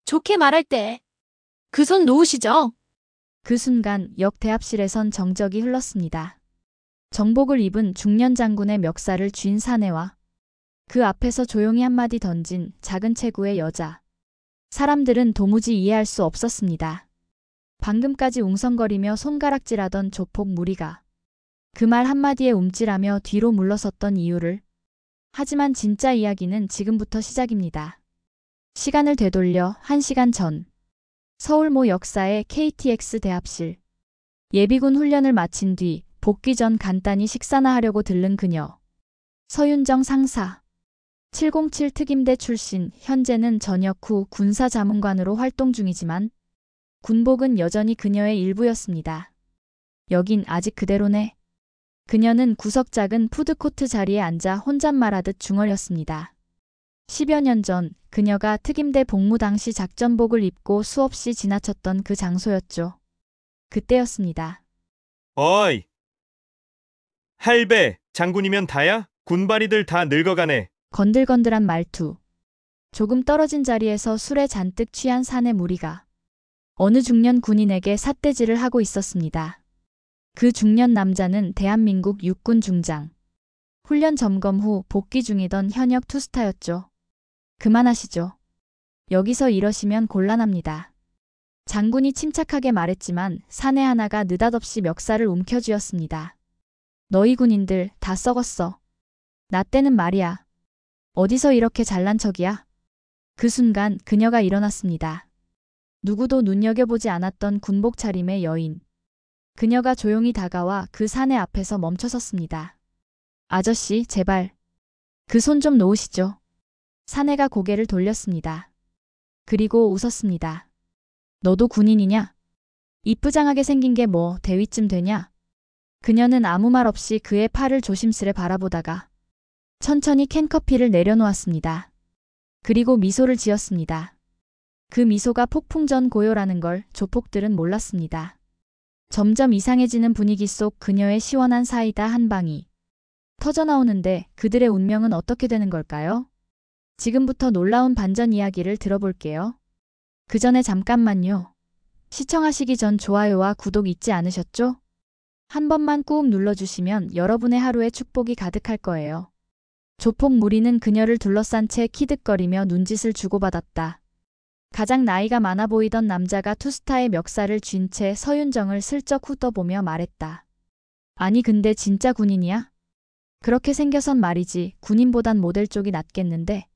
좋게 말할 때 그 손 놓으시죠. 그 순간 역 대합실에선 정적이 흘렀습니다. 정복을 입은 중년 장군의 멱살을 쥔 사내와 그 앞에서 조용히 한마디 던진 작은 체구의 여자. 사람들은 도무지 이해할 수 없었습니다. 방금까지 웅성거리며 손가락질하던 조폭 무리가 그 말 한마디에 움찔하며 뒤로 물러섰던 이유를. 하지만 진짜 이야기는 지금부터 시작입니다. 시간을 되돌려 1시간 전. 서울 모 역사의 KTX 대합실. 예비군 훈련을 마친 뒤 복귀 전 간단히 식사나 하려고 들른 그녀. 서윤정 상사. 707 특임대 출신, 현재는 전역 후 군사자문관으로 활동 중이지만 군복은 여전히 그녀의 일부였습니다. 여긴 아직 그대로네. 그녀는 구석 작은 푸드코트 자리에 앉아 혼잣말하듯 중얼였습니다. 10여 년 전 그녀가 특임대 복무 당시 작전복을 입고 수없이 지나쳤던 그 장소였죠. 그때였습니다. 어이! 할배, 장군이면 다야? 군바리들 다 늙어가네. 건들건들한 말투. 조금 떨어진 자리에서 술에 잔뜩 취한 사내 무리가 어느 중년 군인에게 삿대질을 하고 있었습니다. 그 중년 남자는 대한민국 육군 중장. 훈련 점검 후 복귀 중이던 현역 투스타였죠. 그만하시죠. 여기서 이러시면 곤란합니다. 장군이 침착하게 말했지만 사내 하나가 느닷없이 멱살을 움켜쥐었습니다. 너희 군인들 다 썩었어. 나 때는 말이야. 어디서 이렇게 잘난 척이야? 그 순간 그녀가 일어났습니다. 누구도 눈여겨보지 않았던 군복 차림의 여인. 그녀가 조용히 다가와 그 사내 앞에서 멈춰섰습니다. 아저씨, 제발. 그 손 좀 놓으시죠. 사내가 고개를 돌렸습니다. 그리고 웃었습니다. 너도 군인이냐? 이쁘장하게 생긴 게 뭐 대위쯤 되냐? 그녀는 아무 말 없이 그의 팔을 조심스레 바라보다가 천천히 캔커피를 내려놓았습니다. 그리고 미소를 지었습니다. 그 미소가 폭풍전 고요라는 걸 조폭들은 몰랐습니다. 점점 이상해지는 분위기 속 그녀의 시원한 사이다 한 방이 터져나오는데 그들의 운명은 어떻게 되는 걸까요? 지금부터 놀라운 반전 이야기를 들어볼게요. 그 전에 잠깐만요. 시청하시기 전 좋아요와 구독 잊지 않으셨죠? 한 번만 꾹 눌러주시면 여러분의 하루에 축복이 가득할 거예요. 조폭 무리는 그녀를 둘러싼 채 키득거리며 눈짓을 주고받았다. 가장 나이가 많아 보이던 남자가 투스타의 멱살을 쥔 채 서윤정을 슬쩍 훑어보며 말했다. 아니 근데 진짜 군인이야? 그렇게 생겨선 말이지 군인보단 모델 쪽이 낫겠는데.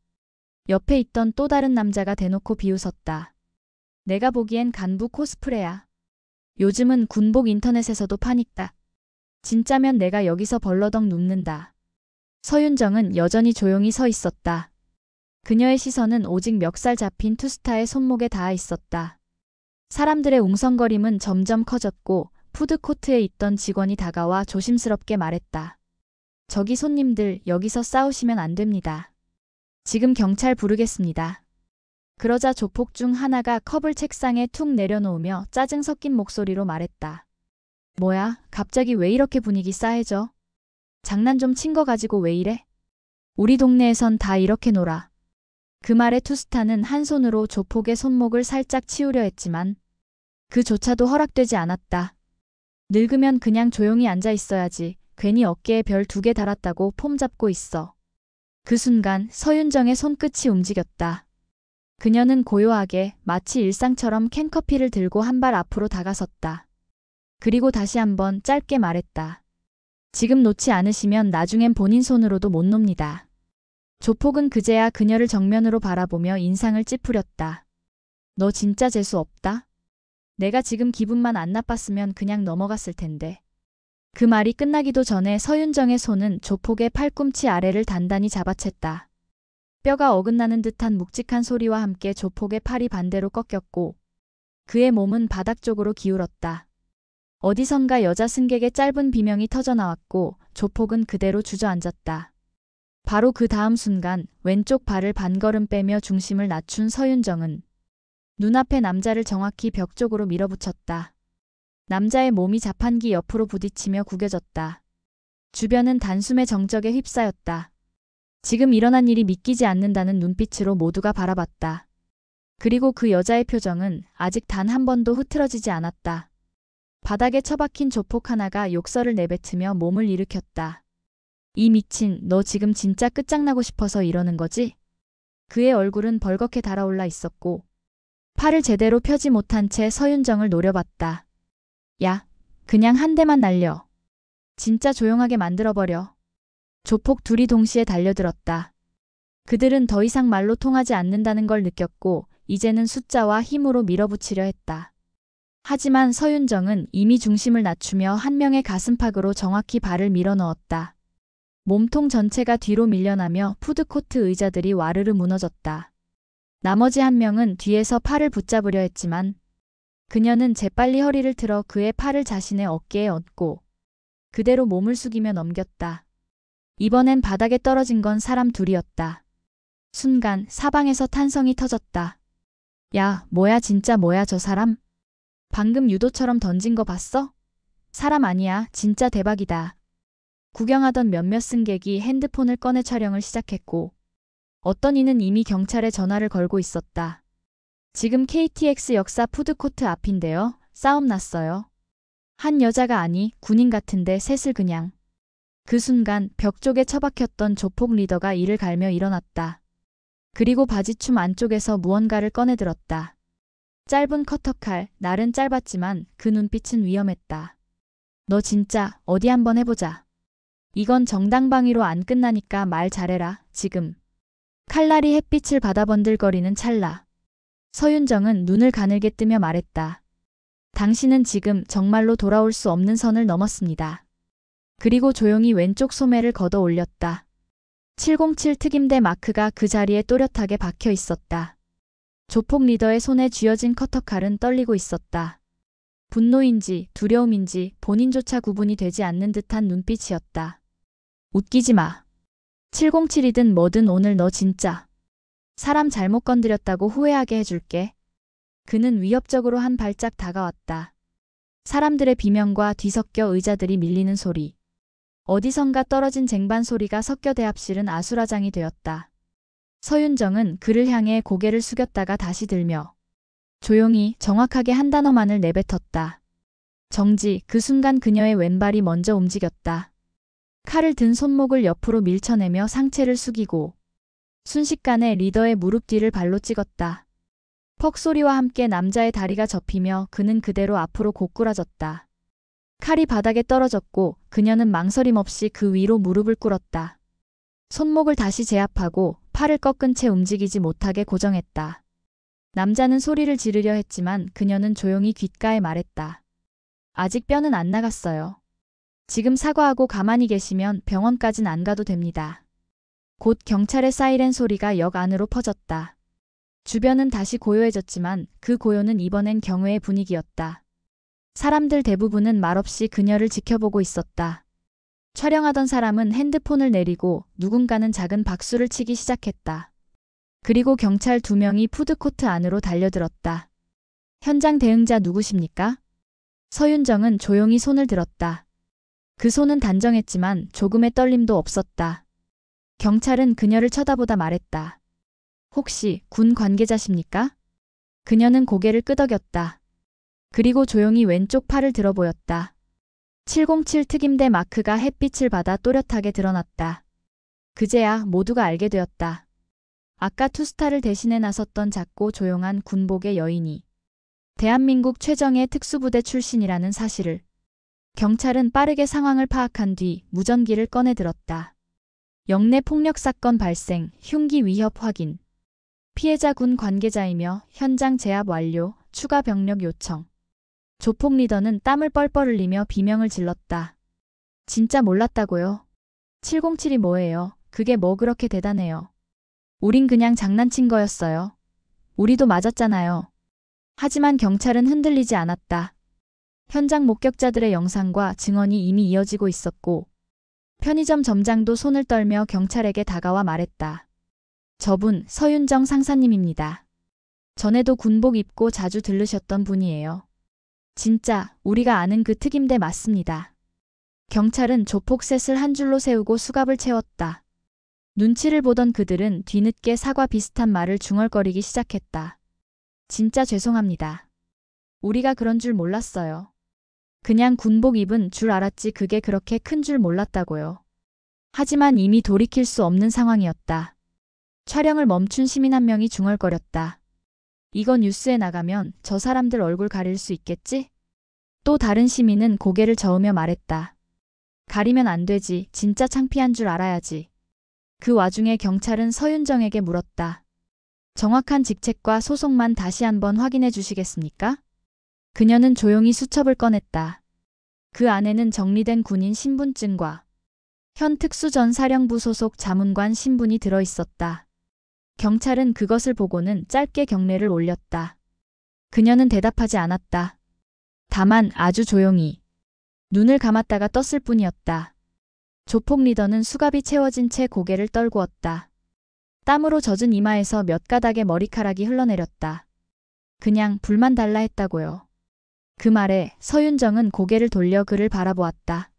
옆에 있던 또 다른 남자가 대놓고 비웃었다. 내가 보기엔 간부 코스프레야. 요즘은 군복 인터넷에서도 파니까. 진짜면 내가 여기서 벌러덩 눕는다. 서윤정은 여전히 조용히 서 있었다. 그녀의 시선은 오직 멱살 잡힌 투스타의 손목에 닿아 있었다. 사람들의 웅성거림은 점점 커졌고 푸드코트에 있던 직원이 다가와 조심스럽게 말했다. 저기 손님들 여기서 싸우시면 안 됩니다. 지금 경찰 부르겠습니다. 그러자 조폭 중 하나가 컵을 책상에 툭 내려놓으며 짜증 섞인 목소리로 말했다. 뭐야, 갑자기 왜 이렇게 분위기 싸해져? 장난 좀 친 거 가지고 왜 이래? 우리 동네에선 다 이렇게 놀아. 그 말에 투스타는 한 손으로 조폭의 손목을 살짝 치우려 했지만 그조차도 허락되지 않았다. 늙으면 그냥 조용히 앉아 있어야지. 괜히 어깨에 별 2개 달았다고 폼 잡고 있어. 그 순간 서윤정의 손끝이 움직였다. 그녀는 고요하게 마치 일상처럼 캔커피를 들고 한 발 앞으로 다가섰다. 그리고 다시 한번 짧게 말했다. 지금 놓지 않으시면 나중엔 본인 손으로도 못 놉니다. 조폭은 그제야 그녀를 정면으로 바라보며 인상을 찌푸렸다. 너 진짜 재수 없다? 내가 지금 기분만 안 나빴으면 그냥 넘어갔을 텐데. 그 말이 끝나기도 전에 서윤정의 손은 조폭의 팔꿈치 아래를 단단히 잡아챘다. 뼈가 어긋나는 듯한 묵직한 소리와 함께 조폭의 팔이 반대로 꺾였고 그의 몸은 바닥 쪽으로 기울었다. 어디선가 여자 승객의 짧은 비명이 터져나왔고 조폭은 그대로 주저앉았다. 바로 그 다음 순간 왼쪽 발을 반걸음 빼며 중심을 낮춘 서윤정은 눈앞의 남자를 정확히 벽 쪽으로 밀어붙였다. 남자의 몸이 자판기 옆으로 부딪히며 구겨졌다. 주변은 단숨에 정적에 휩싸였다. 지금 일어난 일이 믿기지 않는다는 눈빛으로 모두가 바라봤다. 그리고 그 여자의 표정은 아직 단 한 번도 흐트러지지 않았다. 바닥에 처박힌 조폭 하나가 욕설을 내뱉으며 몸을 일으켰다. 이 미친, 너 지금 진짜 끝장나고 싶어서 이러는 거지? 그의 얼굴은 벌겋게 달아올라 있었고 팔을 제대로 펴지 못한 채 서윤정을 노려봤다. 야, 그냥 한 대만 날려. 진짜 조용하게 만들어버려. 조폭 둘이 동시에 달려들었다. 그들은 더 이상 말로 통하지 않는다는 걸 느꼈고 이제는 숫자와 힘으로 밀어붙이려 했다. 하지만 서윤정은 이미 중심을 낮추며 한 명의 가슴팍으로 정확히 발을 밀어넣었다. 몸통 전체가 뒤로 밀려나며 푸드코트 의자들이 와르르 무너졌다. 나머지 한 명은 뒤에서 팔을 붙잡으려 했지만 그녀는 재빨리 허리를 틀어 그의 팔을 자신의 어깨에 얹고 그대로 몸을 숙이며 넘겼다. 이번엔 바닥에 떨어진 건 사람 둘이었다. 순간 사방에서 탄성이 터졌다. 야, 뭐야 진짜 뭐야 저 사람? 방금 유도처럼 던진 거 봤어? 사람 아니야, 진짜 대박이다. 구경하던 몇몇 승객이 핸드폰을 꺼내 촬영을 시작했고 어떤 이는 이미 경찰에 전화를 걸고 있었다. 지금 KTX 역사 푸드코트 앞인데요. 싸움 났어요. 한 여자가 아니 군인 같은데 셋을 그냥. 그 순간 벽 쪽에 처박혔던 조폭 리더가 이를 갈며 일어났다. 그리고 바지춤 안쪽에서 무언가를 꺼내들었다. 짧은 커터칼, 날은 짧았지만 그 눈빛은 위험했다. 너 진짜 어디 한번 해보자. 이건 정당방위로 안 끝나니까 말 잘해라, 지금. 칼날이 햇빛을 받아 번들거리는 찰나. 서윤정은 눈을 가늘게 뜨며 말했다. 당신은 지금 정말로 돌아올 수 없는 선을 넘었습니다. 그리고 조용히 왼쪽 소매를 걷어 올렸다. 707 특임대 마크가 그 자리에 또렷하게 박혀 있었다. 조폭 리더의 손에 쥐어진 커터칼은 떨리고 있었다. 분노인지 두려움인지 본인조차 구분이 되지 않는 듯한 눈빛이었다. 웃기지 마. 707이든 뭐든 오늘 너 진짜 사람 잘못 건드렸다고 후회하게 해줄게. 그는 위협적으로 한 발짝 다가왔다. 사람들의 비명과 뒤섞여 의자들이 밀리는 소리. 어디선가 떨어진 쟁반 소리가 섞여 대합실은 아수라장이 되었다. 서윤정은 그를 향해 고개를 숙였다가 다시 들며 조용히 정확하게 한 단어만을 내뱉었다. 정지. 그 순간 그녀의 왼발이 먼저 움직였다. 칼을 든 손목을 옆으로 밀쳐내며 상체를 숙이고 순식간에 리더의 무릎 뒤를 발로 찍었다. 퍽 소리와 함께 남자의 다리가 접히며 그는 그대로 앞으로 고꾸라졌다. 칼이 바닥에 떨어졌고 그녀는 망설임 없이 그 위로 무릎을 꿇었다. 손목을 다시 제압하고 팔을 꺾은 채 움직이지 못하게 고정했다. 남자는 소리를 지르려 했지만 그녀는 조용히 귓가에 말했다. 아직 뼈는 안 나갔어요. 지금 사과하고 가만히 계시면 병원까진 안 가도 됩니다. 곧 경찰의 사이렌 소리가 역 안으로 퍼졌다. 주변은 다시 고요해졌지만 그 고요는 이번엔 경외의 분위기였다. 사람들 대부분은 말없이 그녀를 지켜보고 있었다. 촬영하던 사람은 핸드폰을 내리고 누군가는 작은 박수를 치기 시작했다. 그리고 경찰 2명이 푸드코트 안으로 달려들었다. 현장 대응자 누구십니까? 서윤정은 조용히 손을 들었다. 그 손은 단정했지만 조금의 떨림도 없었다. 경찰은 그녀를 쳐다보다 말했다. 혹시 군 관계자십니까? 그녀는 고개를 끄덕였다. 그리고 조용히 왼쪽 팔을 들어 보였다. 707 특임대 마크가 햇빛을 받아 또렷하게 드러났다. 그제야 모두가 알게 되었다. 아까 투스타를 대신해 나섰던 작고 조용한 군복의 여인이 대한민국 최정예 특수부대 출신이라는 사실을. 경찰은 빠르게 상황을 파악한 뒤 무전기를 꺼내 들었다. 영내 폭력 사건 발생, 흉기 위협 확인. 피해자 군 관계자이며 현장 제압 완료, 추가 병력 요청. 조폭 리더는 땀을 뻘뻘 흘리며 비명을 질렀다. 진짜 몰랐다고요? 707이 뭐예요? 그게 뭐 그렇게 대단해요? 우린 그냥 장난친 거였어요. 우리도 맞았잖아요. 하지만 경찰은 흔들리지 않았다. 현장 목격자들의 영상과 증언이 이미 이어지고 있었고 편의점 점장도 손을 떨며 경찰에게 다가와 말했다. 저분 서윤정 상사님입니다. 전에도 군복 입고 자주 들르셨던 분이에요. 진짜 우리가 아는 그 특임대 맞습니다. 경찰은 조폭 셋을 한 줄로 세우고 수갑을 채웠다. 눈치를 보던 그들은 뒤늦게 사과 비슷한 말을 중얼거리기 시작했다. 진짜 죄송합니다. 우리가 그런 줄 몰랐어요. 그냥 군복 입은 줄 알았지 그게 그렇게 큰 줄 몰랐다고요. 하지만 이미 돌이킬 수 없는 상황이었다. 촬영을 멈춘 시민 한 명이 중얼거렸다. 이거 뉴스에 나가면 저 사람들 얼굴 가릴 수 있겠지? 또 다른 시민은 고개를 저으며 말했다. 가리면 안 되지. 진짜 창피한 줄 알아야지. 그 와중에 경찰은 서윤정에게 물었다. 정확한 직책과 소속만 다시 한번 확인해 주시겠습니까? 그녀는 조용히 수첩을 꺼냈다. 그 안에는 정리된 군인 신분증과 현 특수전사령부 소속 자문관 신분이 들어 있었다. 경찰은 그것을 보고는 짧게 경례를 올렸다. 그녀는 대답하지 않았다. 다만 아주 조용히 눈을 감았다가 떴을 뿐이었다. 조폭 리더는 수갑이 채워진 채 고개를 떨구었다. 땀으로 젖은 이마에서 몇 가닥의 머리카락이 흘러내렸다. 그냥 불만 달라 했다고요. 그 말에 서윤정은 고개를 돌려 그를 바라보았다.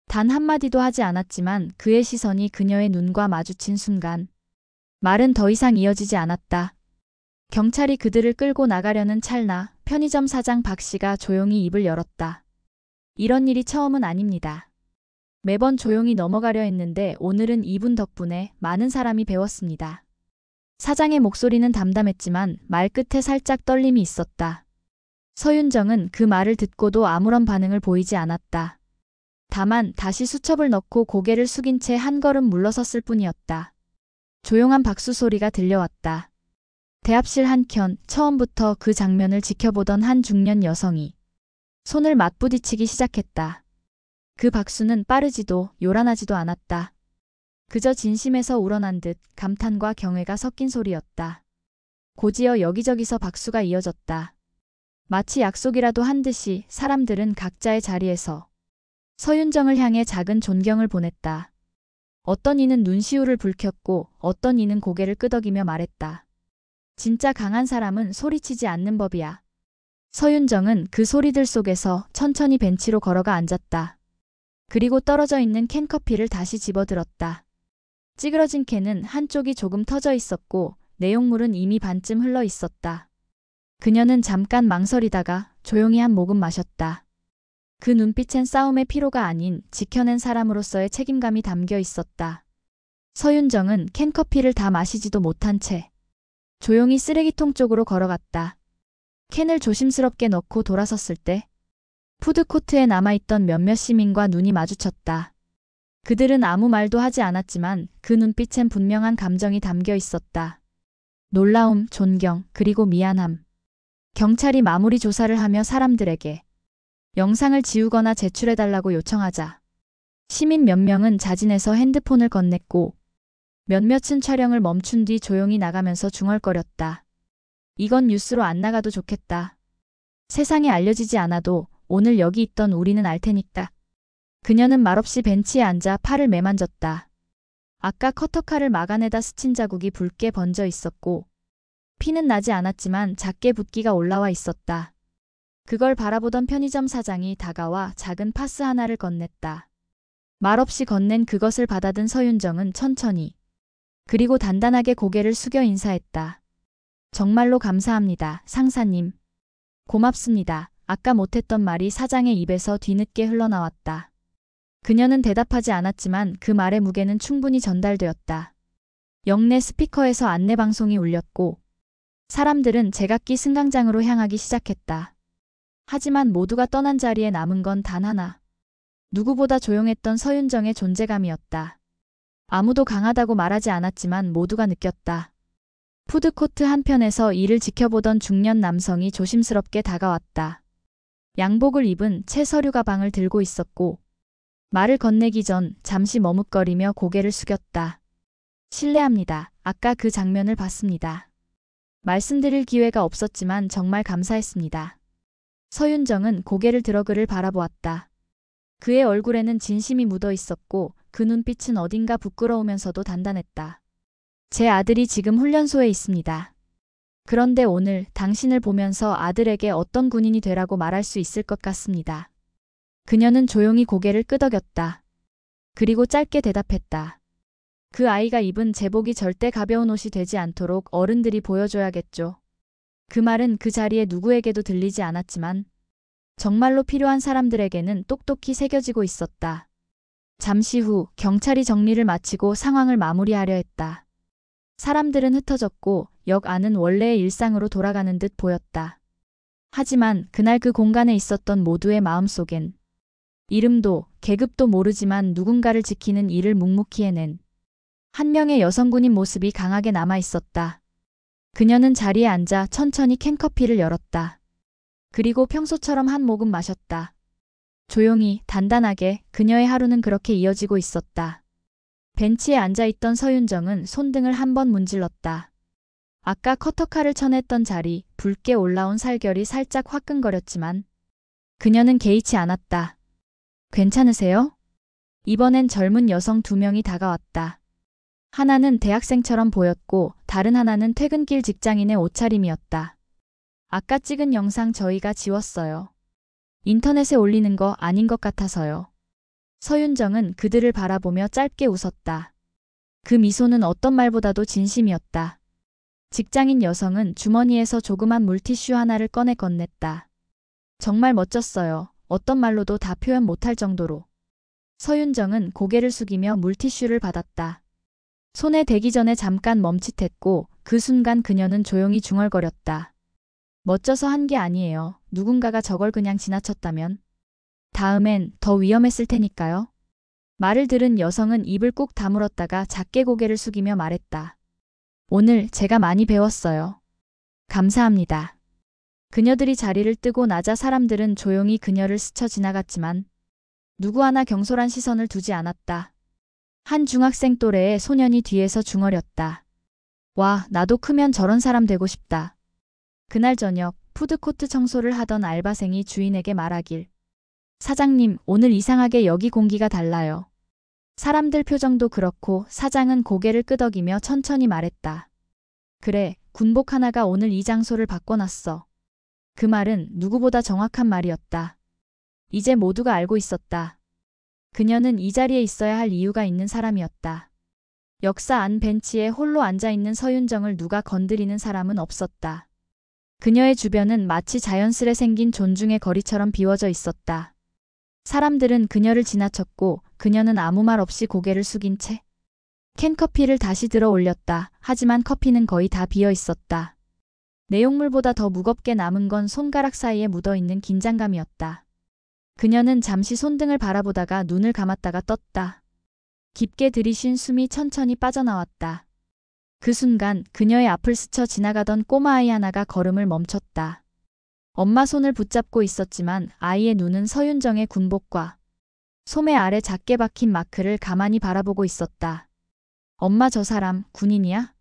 단 한마디도 하지 않았지만 그의 시선이 그녀의 눈과 마주친 순간 말은 더 이상 이어지지 않았다. 경찰이 그들을 끌고 나가려는 찰나 편의점 사장 박 씨가 조용히 입을 열었다. 이런 일이 처음은 아닙니다. 매번 조용히 넘어가려 했는데 오늘은 이분 덕분에 많은 사람이 배웠습니다. 사장의 목소리는 담담했지만 말끝에 살짝 떨림이 있었다. 서윤정은 그 말을 듣고도 아무런 반응을 보이지 않았다. 다만 다시 수첩을 넣고 고개를 숙인 채 한 걸음 물러섰을 뿐이었다. 조용한 박수 소리가 들려왔다. 대합실 한켠 처음부터 그 장면을 지켜보던 한 중년 여성이 손을 맞부딪히기 시작했다. 그 박수는 빠르지도 요란하지도 않았다. 그저 진심에서 우러난 듯 감탄과 경외가 섞인 소리였다. 곧이어 여기저기서 박수가 이어졌다. 마치 약속이라도 한 듯이 사람들은 각자의 자리에서 서윤정을 향해 작은 존경을 보냈다. 어떤 이는 눈시울을 붉혔고 어떤 이는 고개를 끄덕이며 말했다. 진짜 강한 사람은 소리치지 않는 법이야. 서윤정은 그 소리들 속에서 천천히 벤치로 걸어가 앉았다. 그리고 떨어져 있는 캔커피를 다시 집어들었다. 찌그러진 캔은 한쪽이 조금 터져 있었고 내용물은 이미 반쯤 흘러 있었다. 그녀는 잠깐 망설이다가 조용히 한 모금 마셨다. 그 눈빛엔 싸움의 피로가 아닌 지켜낸 사람으로서의 책임감이 담겨 있었다. 서윤정은 캔커피를 다 마시지도 못한 채 조용히 쓰레기통 쪽으로 걸어갔다. 캔을 조심스럽게 넣고 돌아섰을 때 푸드코트에 남아있던 몇몇 시민과 눈이 마주쳤다. 그들은 아무 말도 하지 않았지만 그 눈빛엔 분명한 감정이 담겨 있었다. 놀라움, 존경, 그리고 미안함. 경찰이 마무리 조사를 하며 사람들에게 영상을 지우거나 제출해달라고 요청하자 시민 몇 명은 자진해서 핸드폰을 건넸고 몇몇은 촬영을 멈춘 뒤 조용히 나가면서 중얼거렸다. 이건 뉴스로 안 나가도 좋겠다. 세상에 알려지지 않아도 오늘 여기 있던 우리는 알 테니까. 그녀는 말없이 벤치에 앉아 팔을 매만졌다. 아까 커터칼을 막아내다 스친 자국이 붉게 번져 있었고 피는 나지 않았지만 작게 붓기가 올라와 있었다. 그걸 바라보던 편의점 사장이 다가와 작은 파스 하나를 건넸다. 말없이 건넨 그것을 받아든 서윤정은 천천히 그리고 단단하게 고개를 숙여 인사했다. 정말로 감사합니다, 상사님. 고맙습니다. 아까 못했던 말이 사장의 입에서 뒤늦게 흘러나왔다. 그녀는 대답하지 않았지만 그 말의 무게는 충분히 전달되었다. 역내 스피커에서 안내방송이 울렸고 사람들은 제각기 승강장으로 향하기 시작했다. 하지만 모두가 떠난 자리에 남은 건 단 하나. 누구보다 조용했던 서윤정의 존재감이었다. 아무도 강하다고 말하지 않았지만 모두가 느꼈다. 푸드코트 한편에서 이를 지켜보던 중년 남성이 조심스럽게 다가왔다. 양복을 입은 채 서류 가방을 들고 있었고 말을 건네기 전 잠시 머뭇거리며 고개를 숙였다. 실례합니다. 아까 그 장면을 봤습니다. 말씀드릴 기회가 없었지만 정말 감사했습니다. 서윤정은 고개를 들어 그를 바라보았다. 그의 얼굴에는 진심이 묻어 있었고 그 눈빛은 어딘가 부끄러우면서도 단단했다. 제 아들이 지금 훈련소에 있습니다. 그런데 오늘 당신을 보면서 아들에게 어떤 군인이 되라고 말할 수 있을 것 같습니다. 그녀는 조용히 고개를 끄덕였다. 그리고 짧게 대답했다. 그 아이가 입은 제복이 절대 가벼운 옷이 되지 않도록 어른들이 보여줘야겠죠. 그 말은 그 자리에 누구에게도 들리지 않았지만 정말로 필요한 사람들에게는 똑똑히 새겨지고 있었다. 잠시 후 경찰이 정리를 마치고 상황을 마무리하려 했다. 사람들은 흩어졌고 역 안은 원래의 일상으로 돌아가는 듯 보였다. 하지만 그날 그 공간에 있었던 모두의 마음속엔 이름도 계급도 모르지만 누군가를 지키는 일을 묵묵히 해낸 한 명의 여성군인 모습이 강하게 남아 있었다. 그녀는 자리에 앉아 천천히 캔커피를 열었다. 그리고 평소처럼 한 모금 마셨다. 조용히 단단하게 그녀의 하루는 그렇게 이어지고 있었다. 벤치에 앉아있던 서윤정은 손등을 한 번 문질렀다. 아까 커터칼을 쳐냈던 자리, 붉게 올라온 살결이 살짝 화끈거렸지만 그녀는 개의치 않았다. 괜찮으세요? 이번엔 젊은 여성 2명이 다가왔다. 하나는 대학생처럼 보였고 다른 하나는 퇴근길 직장인의 옷차림이었다. 아까 찍은 영상 저희가 지웠어요. 인터넷에 올리는 거 아닌 것 같아서요. 서윤정은 그들을 바라보며 짧게 웃었다. 그 미소는 어떤 말보다도 진심이었다. 직장인 여성은 주머니에서 조그만 물티슈 하나를 꺼내 건넸다. 정말 멋졌어요. 어떤 말로도 다 표현 못할 정도로. 서윤정은 고개를 숙이며 물티슈를 받았다. 손에 대기 전에 잠깐 멈칫했고 그 순간 그녀는 조용히 중얼거렸다. 멋져서 한 게 아니에요. 누군가가 저걸 그냥 지나쳤다면 다음엔 더 위험했을 테니까요. 말을 들은 여성은 입을 꾹 다물었다가 작게 고개를 숙이며 말했다. 오늘 제가 많이 배웠어요. 감사합니다. 그녀들이 자리를 뜨고 나자 사람들은 조용히 그녀를 스쳐 지나갔지만 누구 하나 경솔한 시선을 두지 않았다. 한 중학생 또래의 소년이 뒤에서 중얼였다. 와, 나도 크면 저런 사람 되고 싶다. 그날 저녁 푸드코트 청소를 하던 알바생이 주인에게 말하길. 사장님, 오늘 이상하게 여기 공기가 달라요. 사람들 표정도 그렇고 사장은 고개를 끄덕이며 천천히 말했다. 그래, 군복 하나가 오늘 이 장소를 바꿔놨어. 그 말은 누구보다 정확한 말이었다. 이제 모두가 알고 있었다. 그녀는 이 자리에 있어야 할 이유가 있는 사람이었다. 역사 안 벤치에 홀로 앉아있는 서윤정을 누가 건드리는 사람은 없었다. 그녀의 주변은 마치 자연스레 생긴 존중의 거리처럼 비워져 있었다. 사람들은 그녀를 지나쳤고 그녀는 아무 말 없이 고개를 숙인 채 캔커피를 다시 들어 올렸다. 하지만 커피는 거의 다 비어 있었다. 내용물보다 더 무겁게 남은 건 손가락 사이에 묻어있는 긴장감이었다. 그녀는 잠시 손등을 바라보다가 눈을 감았다가 떴다. 깊게 들이쉰 숨이 천천히 빠져나왔다. 그 순간 그녀의 앞을 스쳐 지나가던 꼬마아이 하나가 걸음을 멈췄다. 엄마 손을 붙잡고 있었지만 아이의 눈은 서윤정의 군복과 소매 아래 작게 박힌 마크를 가만히 바라보고 있었다. 엄마, 저 사람 군인이야?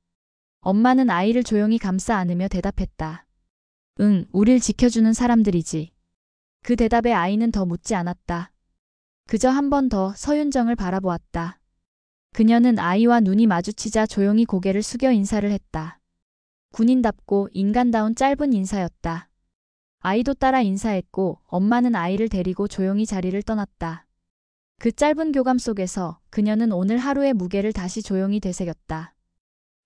엄마는 아이를 조용히 감싸 안으며 대답했다. 응, 우릴 지켜주는 사람들이지. 그 대답에 아이는 더 묻지 않았다. 그저 한 번 더 서윤정을 바라보았다. 그녀는 아이와 눈이 마주치자 조용히 고개를 숙여 인사를 했다. 군인답고 인간다운 짧은 인사였다. 아이도 따라 인사했고 엄마는 아이를 데리고 조용히 자리를 떠났다. 그 짧은 교감 속에서 그녀는 오늘 하루의 무게를 다시 조용히 되새겼다.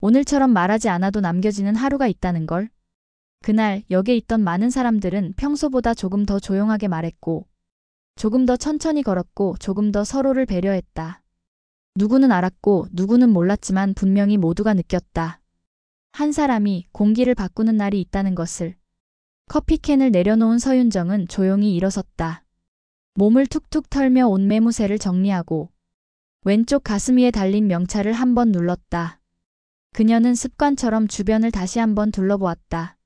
오늘처럼 말하지 않아도 남겨지는 하루가 있다는 걸. 그날 역에 있던 많은 사람들은 평소보다 조금 더 조용하게 말했고 조금 더 천천히 걸었고 조금 더 서로를 배려했다. 누구는 알았고 누구는 몰랐지만 분명히 모두가 느꼈다. 한 사람이 공기를 바꾸는 날이 있다는 것을. 커피캔을 내려놓은 서윤정은 조용히 일어섰다. 몸을 툭툭 털며 옷 매무새를 정리하고 왼쪽 가슴 위에 달린 명찰을 한 번 눌렀다. 그녀는 습관처럼 주변을 다시 한번 둘러보았다.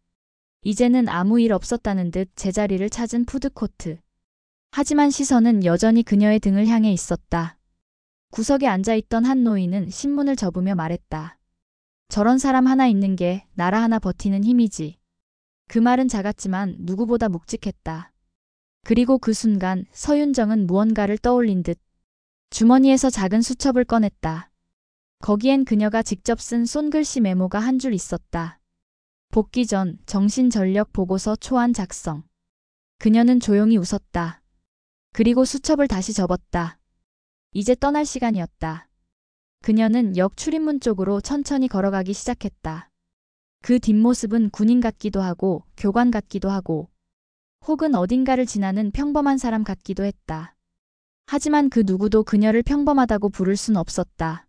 이제는 아무 일 없었다는 듯 제자리를 찾은 푸드코트. 하지만 시선은 여전히 그녀의 등을 향해 있었다. 구석에 앉아있던 한 노인은 신문을 접으며 말했다. 저런 사람 하나 있는 게 나라 하나 버티는 힘이지. 그 말은 작았지만 누구보다 묵직했다. 그리고 그 순간 서윤정은 무언가를 떠올린 듯 주머니에서 작은 수첩을 꺼냈다. 거기엔 그녀가 직접 쓴 손글씨 메모가 한 줄 있었다. 복귀 전 정신전력 보고서 초안 작성. 그녀는 조용히 웃었다. 그리고 수첩을 다시 접었다. 이제 떠날 시간이었다. 그녀는 역 출입문 쪽으로 천천히 걸어가기 시작했다. 그 뒷모습은 군인 같기도 하고 교관 같기도 하고 혹은 어딘가를 지나는 평범한 사람 같기도 했다. 하지만 그 누구도 그녀를 평범하다고 부를 순 없었다.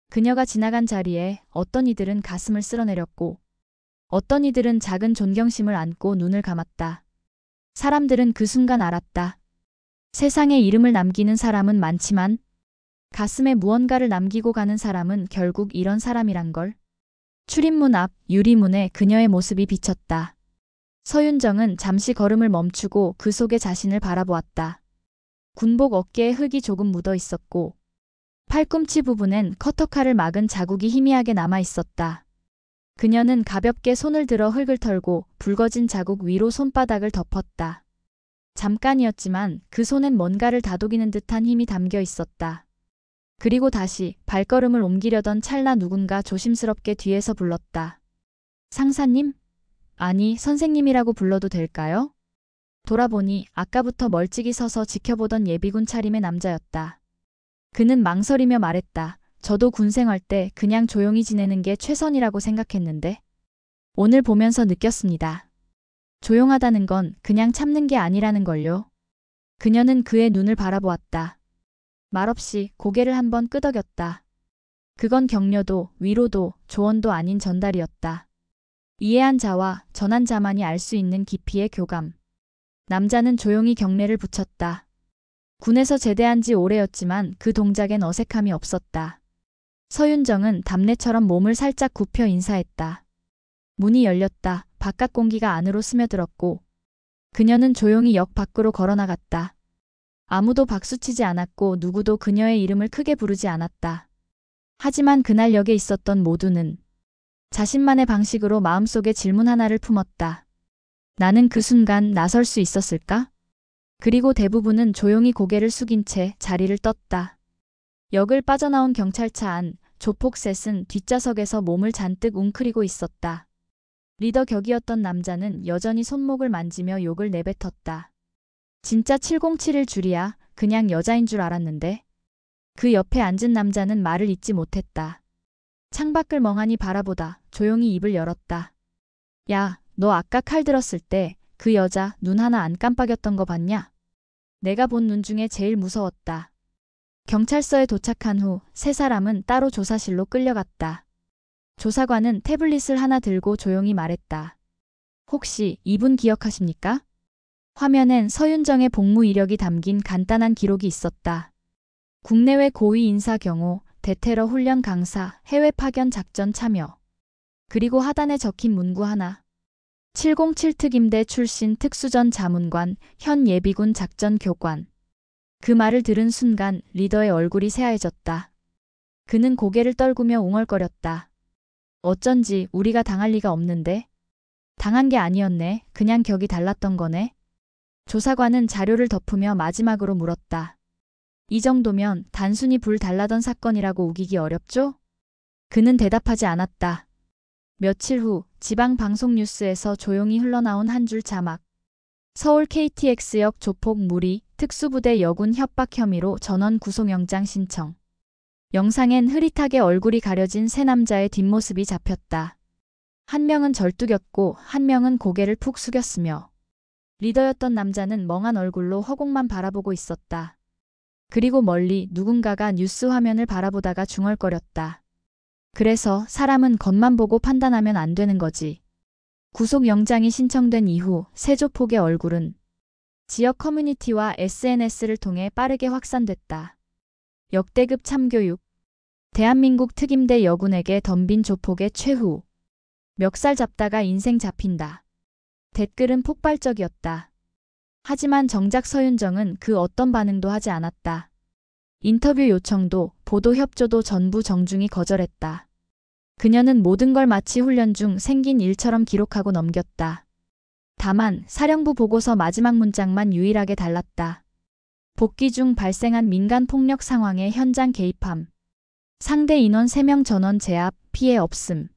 그녀가 지나간 자리에 어떤 이들은 가슴을 쓸어내렸고 어떤 이들은 작은 존경심을 안고 눈을 감았다. 사람들은 그 순간 알았다. 세상에 이름을 남기는 사람은 많지만 가슴에 무언가를 남기고 가는 사람은 결국 이런 사람이란 걸. 출입문 앞 유리문에 그녀의 모습이 비쳤다. 서윤정은 잠시 걸음을 멈추고 그 속에 자신을 바라보았다. 군복 어깨에 흙이 조금 묻어 있었고 팔꿈치 부분엔 커터칼을 막은 자국이 희미하게 남아 있었다. 그녀는 가볍게 손을 들어 흙을 털고 붉어진 자국 위로 손바닥을 덮었다. 잠깐이었지만 그 손엔 뭔가를 다독이는 듯한 힘이 담겨 있었다. 그리고 다시 발걸음을 옮기려던 찰나 누군가 조심스럽게 뒤에서 불렀다. 상사님? 아니, 선생님이라고 불러도 될까요? 돌아보니 아까부터 멀찍이 서서 지켜보던 예비군 차림의 남자였다. 그는 망설이며 말했다. 저도 군 생활 때 그냥 조용히 지내는 게 최선이라고 생각했는데 오늘 보면서 느꼈습니다. 조용하다는 건 그냥 참는 게 아니라는 걸요. 그녀는 그의 눈을 바라보았다. 말없이 고개를 한번 끄덕였다. 그건 격려도 위로도 조언도 아닌 전달이었다. 이해한 자와 전한 자만이 알 수 있는 깊이의 교감. 남자는 조용히 경례를 붙였다. 군에서 제대한 지 오래였지만 그 동작엔 어색함이 없었다. 서윤정은 답례처럼 몸을 살짝 굽혀 인사했다. 문이 열렸다. 바깥 공기가 안으로 스며들었고 그녀는 조용히 역 밖으로 걸어나갔다. 아무도 박수치지 않았고 누구도 그녀의 이름을 크게 부르지 않았다. 하지만 그날 역에 있었던 모두는 자신만의 방식으로 마음속에 질문 하나를 품었다. 나는 그 순간 나설 수 있었을까? 그리고 대부분은 조용히 고개를 숙인 채 자리를 떴다. 역을 빠져나온 경찰차 안, 조폭셋은 뒷좌석에서 몸을 잔뜩 웅크리고 있었다. 리더 격이었던 남자는 여전히 손목을 만지며 욕을 내뱉었다. 진짜 707일 줄이야. 그냥 여자인 줄 알았는데. 그 옆에 앉은 남자는 말을 잇지 못했다. 창밖을 멍하니 바라보다 조용히 입을 열었다. 야, 너 아까 칼 들었을 때 그 여자 눈 하나 안 깜빡였던 거 봤냐? 내가 본 눈 중에 제일 무서웠다. 경찰서에 도착한 후 세 사람은 따로 조사실로 끌려갔다. 조사관은 태블릿을 하나 들고 조용히 말했다. 혹시 이분 기억하십니까? 화면엔 서윤정의 복무 이력이 담긴 간단한 기록이 있었다. 국내외 고위 인사 경호, 대테러 훈련 강사, 해외 파견 작전 참여. 그리고 하단에 적힌 문구 하나. 707 특임대 출신 특수전 자문관, 현 예비군 작전 교관. 그 말을 들은 순간 리더의 얼굴이 새하얘졌다. 그는 고개를 떨구며 웅얼거렸다. 어쩐지 우리가 당할 리가 없는데? 당한 게 아니었네. 그냥 격이 달랐던 거네. 조사관은 자료를 덮으며 마지막으로 물었다. 이 정도면 단순히 불 달라던 사건이라고 우기기 어렵죠? 그는 대답하지 않았다. 며칠 후 지방 방송 뉴스에서 조용히 흘러나온 한 줄 자막. 서울 KTX역 조폭 무리 특수부대 여군 협박 혐의로 전원 구속영장 신청. 영상엔 흐릿하게 얼굴이 가려진 세 남자의 뒷모습이 잡혔다. 한 명은 절뚝였고 한 명은 고개를 푹 숙였으며 리더였던 남자는 멍한 얼굴로 허공만 바라보고 있었다. 그리고 멀리 누군가가 뉴스 화면을 바라보다가 중얼거렸다. 그래서 사람은 겉만 보고 판단하면 안 되는 거지. 구속영장이 신청된 이후 세 조폭의 얼굴은 지역 커뮤니티와 SNS를 통해 빠르게 확산됐다. 역대급 참교육. 대한민국 특임대 여군에게 덤빈 조폭의 최후. 멱살 잡다가 인생 잡힌다. 댓글은 폭발적이었다. 하지만 정작 서윤정은 그 어떤 반응도 하지 않았다. 인터뷰 요청도 보도 협조도 전부 정중히 거절했다. 그녀는 모든 걸 마치 훈련 중 생긴 일처럼 기록하고 넘겼다. 다만 사령부 보고서 마지막 문장만 유일하게 달랐다. 복귀 중 발생한 민간 폭력 상황에 현장 개입함. 상대 인원 3명 전원 제압, 피해 없음.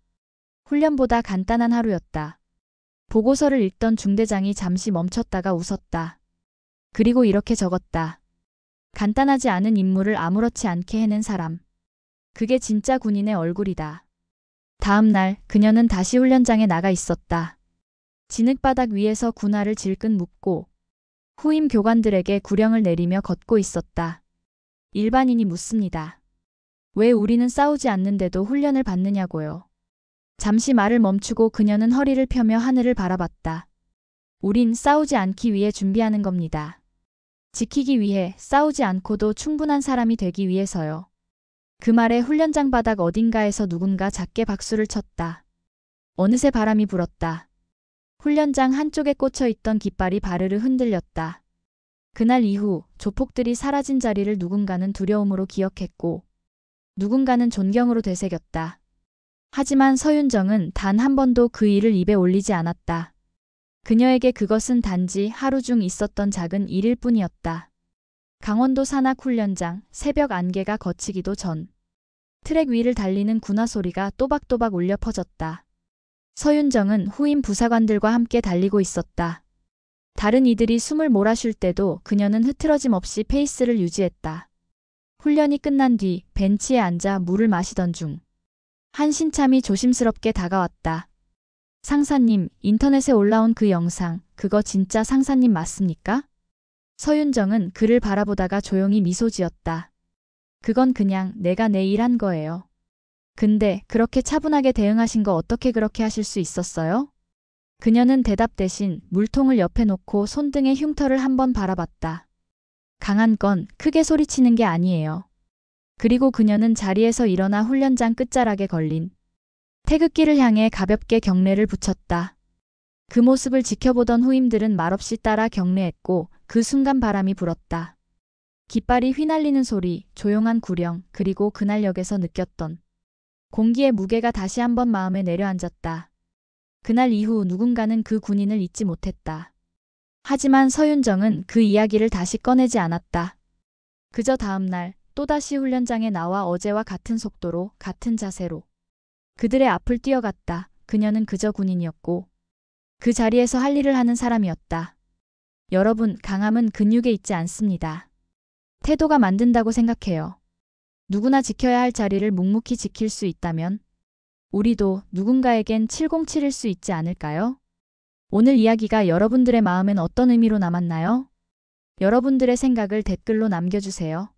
훈련보다 간단한 하루였다. 보고서를 읽던 중대장이 잠시 멈췄다가 웃었다. 그리고 이렇게 적었다. 간단하지 않은 임무를 아무렇지 않게 해낸 사람. 그게 진짜 군인의 얼굴이다. 다음 날 그녀는 다시 훈련장에 나가 있었다. 진흙바닥 위에서 군화를 질끈 묶고 후임 교관들에게 구령을 내리며 걷고 있었다. 일반인이 묻습니다. 왜 우리는 싸우지 않는데도 훈련을 받느냐고요. 잠시 말을 멈추고 그녀는 허리를 펴며 하늘을 바라봤다. 우린 싸우지 않기 위해 준비하는 겁니다. 지키기 위해, 싸우지 않고도 충분한 사람이 되기 위해서요. 그 말에 훈련장 바닥 어딘가에서 누군가 작게 박수를 쳤다. 어느새 바람이 불었다. 훈련장 한쪽에 꽂혀 있던 깃발이 바르르 흔들렸다. 그날 이후 조폭들이 사라진 자리를 누군가는 두려움으로 기억했고 누군가는 존경으로 되새겼다. 하지만 서윤정은 단 한 번도 그 일을 입에 올리지 않았다. 그녀에게 그것은 단지 하루 중 있었던 작은 일일 뿐이었다. 강원도 산악 훈련장, 새벽 안개가 걷히기도 전. 트랙 위를 달리는 군화 소리가 또박또박 울려 퍼졌다. 서윤정은 후임 부사관들과 함께 달리고 있었다. 다른 이들이 숨을 몰아쉴 때도 그녀는 흐트러짐 없이 페이스를 유지했다. 훈련이 끝난 뒤 벤치에 앉아 물을 마시던 중 한신참이 조심스럽게 다가왔다. 상사님, 인터넷에 올라온 그 영상, 그거 진짜 상사님 맞습니까? 서윤정은 그를 바라보다가 조용히 미소 지었다. 그건 그냥 내가 내 일 한 거예요. 근데 그렇게 차분하게 대응하신 거 어떻게 그렇게 하실 수 있었어요? 그녀는 대답 대신 물통을 옆에 놓고 손등의 흉터를 한번 바라봤다. 강한 건 크게 소리치는 게 아니에요. 그리고 그녀는 자리에서 일어나 훈련장 끝자락에 걸린 태극기를 향해 가볍게 경례를 붙였다. 그 모습을 지켜보던 후임들은 말없이 따라 경례했고 그 순간 바람이 불었다. 깃발이 휘날리는 소리, 조용한 구령, 그리고 그날역에서 느꼈던 공기의 무게가 다시 한번 마음에 내려앉았다. 그날 이후 누군가는 그 군인을 잊지 못했다. 하지만 서윤정은 그 이야기를 다시 꺼내지 않았다. 그저 다음 날 또다시 훈련장에 나와 어제와 같은 속도로, 같은 자세로 그들의 앞을 뛰어갔다. 그녀는 그저 군인이었고 그 자리에서 할 일을 하는 사람이었다. 여러분, 강함은 근육에 있지 않습니다. 태도가 만든다고 생각해요. 누구나 지켜야 할 자리를 묵묵히 지킬 수 있다면 우리도 누군가에겐 707일 수 있지 않을까요? 오늘 이야기가 여러분들의 마음엔 어떤 의미로 남았나요? 여러분들의 생각을 댓글로 남겨주세요.